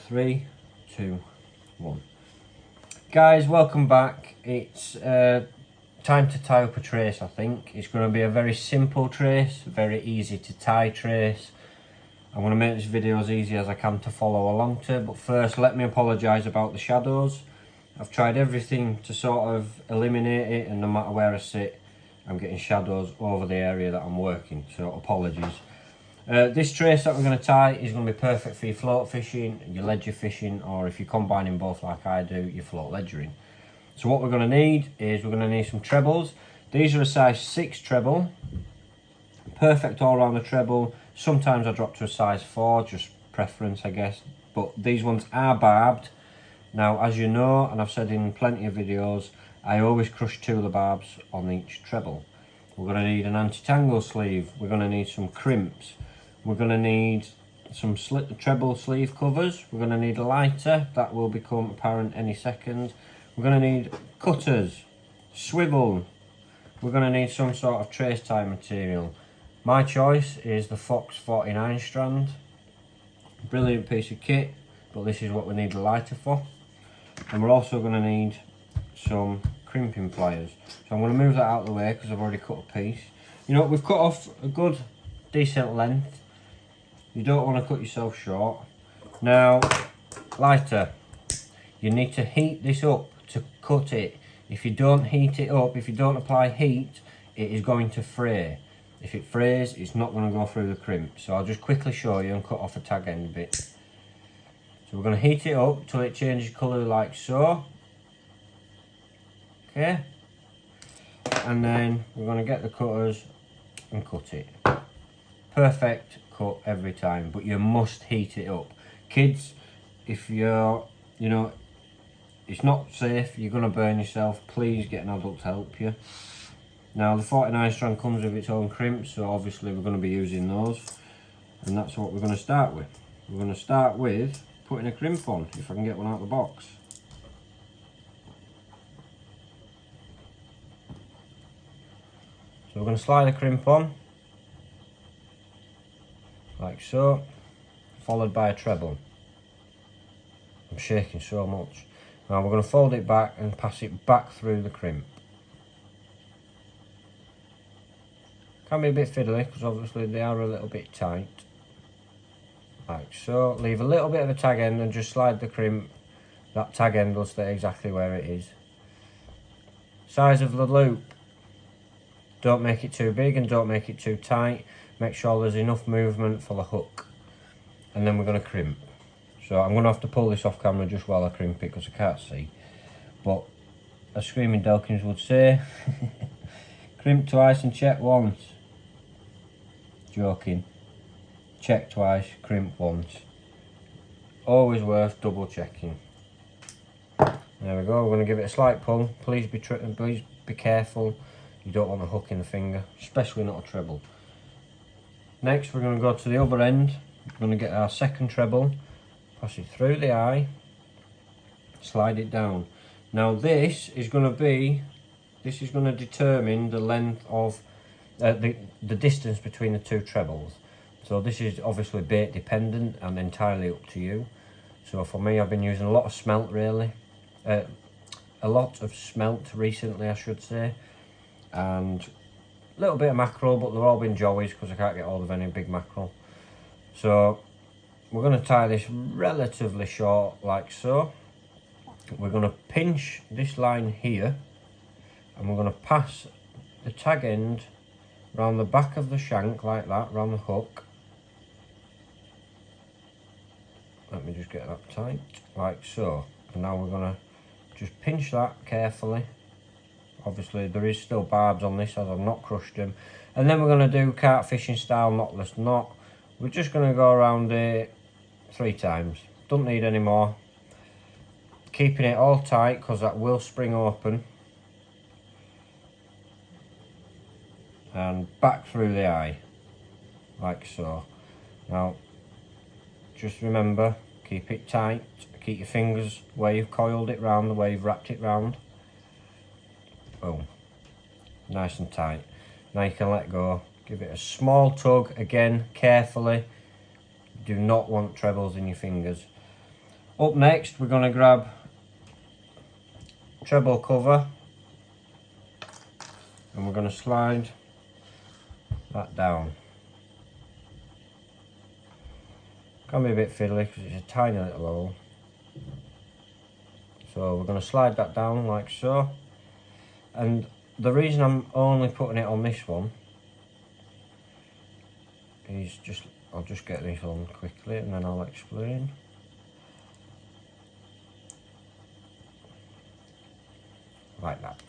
3, 2, 1. Guys, welcome back. It's time to tie up a trace, I think. It's going to be a very simple trace, very easy to tie trace. I'm going to make this video as easy as I can to follow along to, but first let me apologise about the shadows. I've tried everything to sort of eliminate it, and no matter where I sit, I'm getting shadows over the area that I'm working, so apologies. This trace that we're going to tie is going to be perfect for your float fishing, your ledger fishing, or if you're combining both like I do, your float ledgering. So what we're going to need is we're going to need some trebles. These are a size 6 treble, perfect all around the treble. Sometimes I drop to a size 4, just preference I guess, but these ones are barbed. Now as you know, and I've said in plenty of videos, I always crush 2 of the barbs on each treble. We're going to need an anti-tangle sleeve, we're going to need some crimps, we're going to need some treble sleeve covers, we're going to need a lighter, that will become apparent any second. We're going to need cutters, swivel, we're going to need some sort of trace tie material. My choice is the Fox 49 strand. Brilliant piece of kit, but this is what we need the lighter for. And we're also going to need some crimping pliers. So I'm going to move that out of the way because I've already cut a piece. You know, we've cut off a good decent length. You don't want to cut yourself short. Now, lighter. You need to heat this up to cut it. If you don't heat it up, if you don't apply heat, it is going to fray. If it frays, it's not going to go through the crimp. So I'll just quickly show you and cut off a tag end bit. So we're going to heat it up till it changes colour like so. Okay. And then we're going to get the cutters and cut it. Perfect cut every time, but you must heat it up. Kids, if you're, you know, it's not safe, you're going to burn yourself, please get an adult to help you. Now the 49 strand comes with its own crimps, so obviously we're going to be using those, and that's what we're going to start with. We're going to start with putting a crimp on, if I can get one out of the box. So we're going to slide a crimp on, like so, followed by a treble. I'm shaking so much. Now we're going to fold it back and pass it back through the crimp. Can be a bit fiddly because obviously they are a little bit tight. Like so, leave a little bit of a tag end and just slide the crimp. That tag end will stay exactly where it is. Size of the loop. Don't make it too big and don't make it too tight. Make sure there's enough movement for the hook. And then we're going to crimp. So I'm going to have to pull this off camera just while I crimp it because I can't see. But as Screaming Delkins would say, crimp twice and check once. Joking. Check twice, crimp once. Always worth double checking. There we go, we're going to give it a slight pull. Please be careful. You don't want a hook in the finger, especially not a treble. Next we're going to go to the other end. We're going to get our second treble, pass it through the eye, slide it down. Now this is going to determine the length of the distance between the 2 trebles. So this is obviously bait dependent and entirely up to you. So for me, I've been using a lot of smelt really, a lot of smelt recently I should say, and a little bit of mackerel, but they've all been joeys because I can't get hold of any big mackerel. So we're going to tie this relatively short like so. We're going to pinch this line here and we're going to pass the tag end round the back of the shank like that, round the hook. Let me just get that tight, like so. And now we're going to just pinch that carefully. Obviously there is still barbs on this as I've not crushed them. And then we're going to do carp fishing style knotless knot. We're just going to go around it 3 times. Don't need any more. Keeping it all tight because that will spring open. And back through the eye, like so. Now, just remember, keep it tight. Keep your fingers where you've coiled it round, the way you've wrapped it round. Boom. Nice and tight. Now you can let go. Give it a small tug, again, carefully. Do not want trebles in your fingers. Up next we're going to grab treble cover and we're going to slide that down. Can be a bit fiddly because it's a tiny little hole. So we're going to slide that down like so. And the reason I'm only putting it on this one is I'll just get this on quickly and then I'll explain. Like that.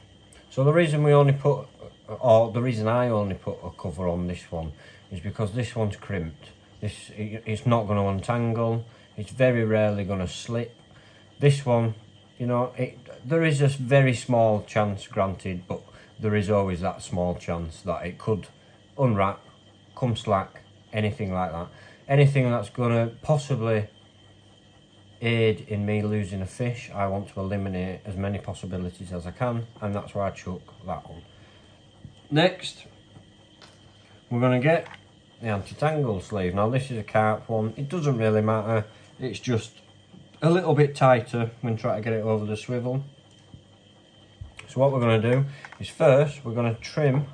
So the reason I only put a cover on this one is because this one's crimped. It's not going to untangle. It's very rarely going to slip. This one, you know, there is a very small chance, granted, but there is always that small chance that it could unwrap, come slack, anything like that. Anything that's going to possibly aid in me losing a fish, I want to eliminate as many possibilities as I can, and that's why I chuck that one. Next, we're going to get the anti-tangle sleeve. Now this is a carp one, it doesn't really matter, it's just a little bit tighter when trying to get it over the swivel. So what we're going to do is first we're going to trim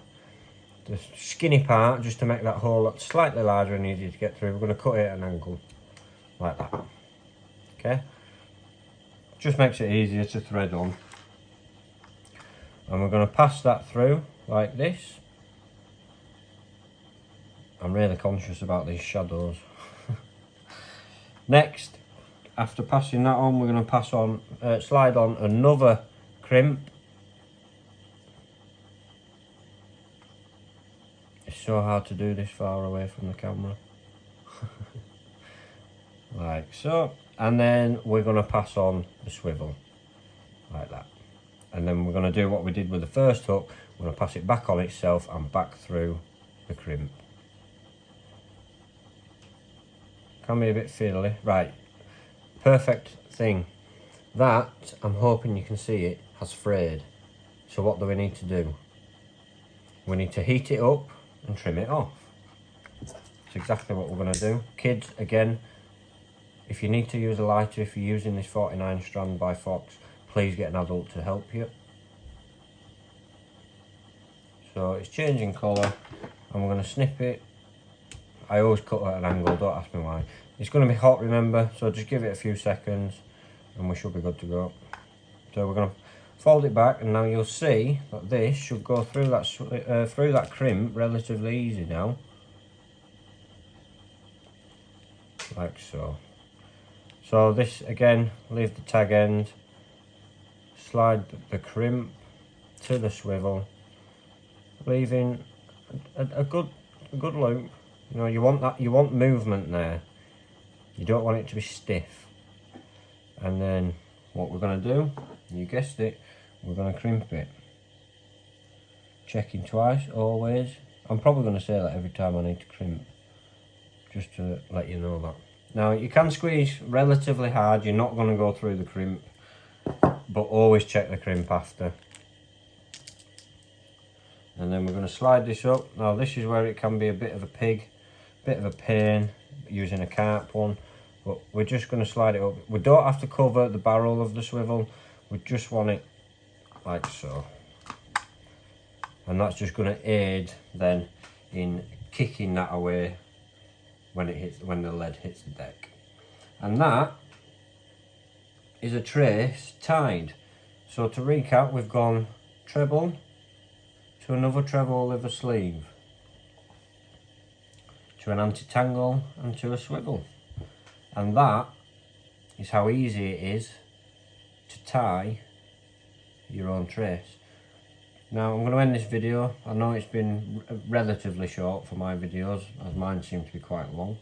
the skinny part just to make that hole slightly larger and easier to get through. We're going to cut it at an angle like that. Okay, just makes it easier to thread on. And we're going to pass that through like this. I'm really conscious about these shadows. Next, after passing that on, we're going to pass on, slide on another crimp. It's so hard to do this far away from the camera. Like so. And then we're going to pass on the swivel like that. And then we're going to do what we did with the first hook. We're going to pass it back on itself and back through the crimp. Can be a bit fiddly. Right, perfect thing. That, I'm hoping you can see it, has frayed. So what do we need to do? We need to heat it up and trim it off. That's exactly what we're going to do. Kids, again, if you need to use a lighter, if you're using this 49 strand by Fox, please get an adult to help you. So it's changing colour and we're going to snip it. I always cut at an angle, don't ask me why. It's going to be hot, remember, so just give it a few seconds and we should be good to go. So we're going to fold it back and now you'll see that this should go through that crimp relatively easy now. Like so. So this again, leave the tag end, slide the crimp to the swivel, leaving a good loop. You know, you want movement there. You don't want it to be stiff. And then what we're going to do, you guessed it, we're going to crimp it. Checking twice, always. I'm probably going to say that every time I need to crimp, just to let you know that. Now you can squeeze relatively hard, you're not going to go through the crimp, but always check the crimp after. And then we're going to slide this up. Now this is where it can be a bit of a pain using a carp one, but we're just going to slide it up. We don't have to cover the barrel of the swivel, we just want it like so. And that's just going to aid then in kicking that away when the lead hits the deck. And that is a trace tied. So to recap, we've gone treble to another treble liver sleeve, to an anti-tangle and to a swivel. And that is how easy it is to tie your own trace. Now I'm going to end this video. I know it's been relatively short for my videos, as mine seem to be quite long.